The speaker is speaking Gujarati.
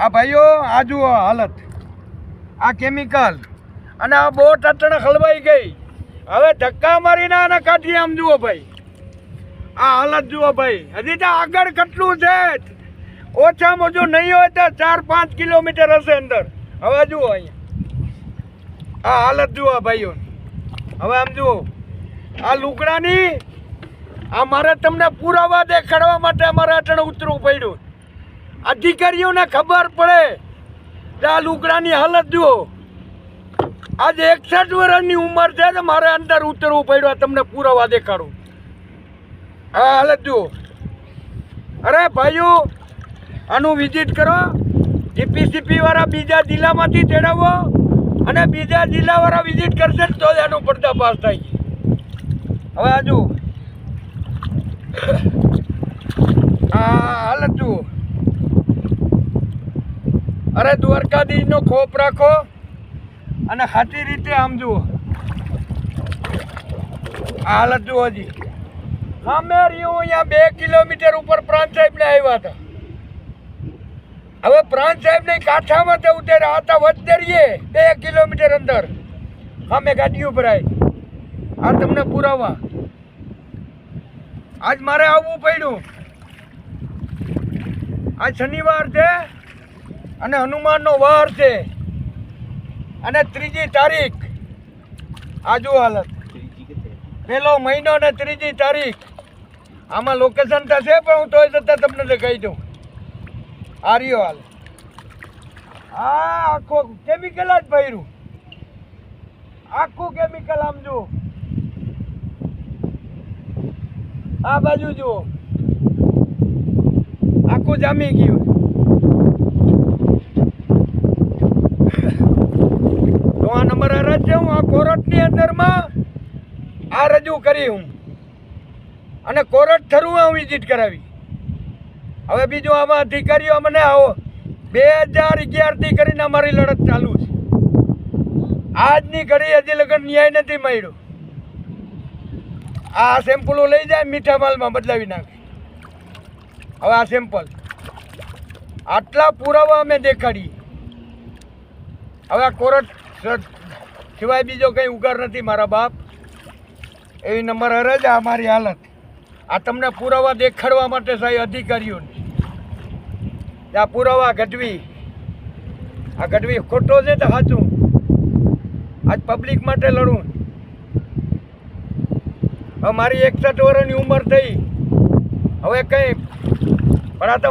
આ ભાઈઓ આ જુઓ હાલત, આ કેમિકલ અને આ બોટ અટણ હલવાઈ ગઈ. હવે ધક્કા મારીને આને કાઢી. આમ જુઓ ભાઈ, આ હાલત જુઓ ભાઈ. હજી તો આગળ કેટલું છે, ઓછામાં ઓછું નહીં હોય તો 4-5 કિલોમીટર હશે અંદર. હવે જુઓ અહીંયા આ હાલત જુઓ ભાઈઓ. હવે આમ જુઓ આ લુગડાની, આ મારે તમને પુરાવા દેખાડવા માટે અમારે અટણ ઉતરવું પડ્યું. અધિકારીઓને ખબર પડે કે આ લુગડાની હાલત જુઓ. આજે 61 વર્ષની ઉંમર છે તો મારે અંદર ઉતરવું પડ્યું. તમને પુરાવા દેખાડું. આ હાલત જુઓ. અરે ભાઈઓ, આનું વિઝિટ કરો. જીપીસીપી વાળા બીજા જિલ્લામાંથી તેડાવો અને બીજા જિલ્લાવાળા વિઝિટ કરશે તો જ આનો પર્દાફાશ થાય. હવે આ જુઓ આ હાલત જુઓ. અરે દ્વારકાધીશનો ખોફ રાખો અને સાચી રીતે આમ જુઓ. આ હાલત જુઓ. હજી સામે રહ્યું અહીંયા 2 કિલોમીટર ઉપર પ્રાંત સાહેબને આવ્યા હતા. હવે પ્રાંત સાહેબને કાંઠામાં તો ઉતર્યા હતા વચ્ચે 2 કિલોમીટર અંદર. સામે ગાડીઓ ભરાય. આ તમને પુરાવા. આજ મારે આવવું પડ્યું. આજ શનિવાર છે અને હનુમાનનો વાર છે અને 3જી તારીખ. આ જુઓ હાલત. 1લો મહિનો ને 3જી તારીખ. આમાં લોકેશન થશે પણ હું તોય છતાં તમને દેખાઈ દઉં. આ રહ્યો હાલ. આ આખો કેમિકલ જ ભર્યું. આખું કેમિકલ આમ જુઓ. આ બાજુ જુઓ આખું જામી ગયું. તો આ નંબર અરજ છે. હું આ કોર્ટની અંદરમાં આ રજૂ કરી હું અને કોર્ટ થરું હું વિઝિટ કરાવી. હવે બીજું આમાં અધિકારીઓ મને આવો 2011થી કરીને અમારી લડત ચાલુ છે. આજની ઘડી હજી લગન ન્યાય નથી મળ્યો. આ સેમ્પલો લઈ જાય મીઠા માલમાં બદલાવી નાખે. હવે આ સેમ્પલ આટલા પુરાવા અમે દેખાડીએ. હવે આ કોર્ટ સિવાય બીજો કંઈ ઉગાર નથી મારા બાપ. એવી નંબર અરજ આ મારી હાલત. આ તમને પુરાવા દેખાડવા માટે સાહેબ અધિકારીઓને આ પુરાવા ઘટવી. આ ઘટવી ખોટો છે તો સાચું. આજ પબ્લિક માટે લડું. હવે મારી 61 વર્ષની ઉંમર થઈ. હવે કંઈ પણ આ તો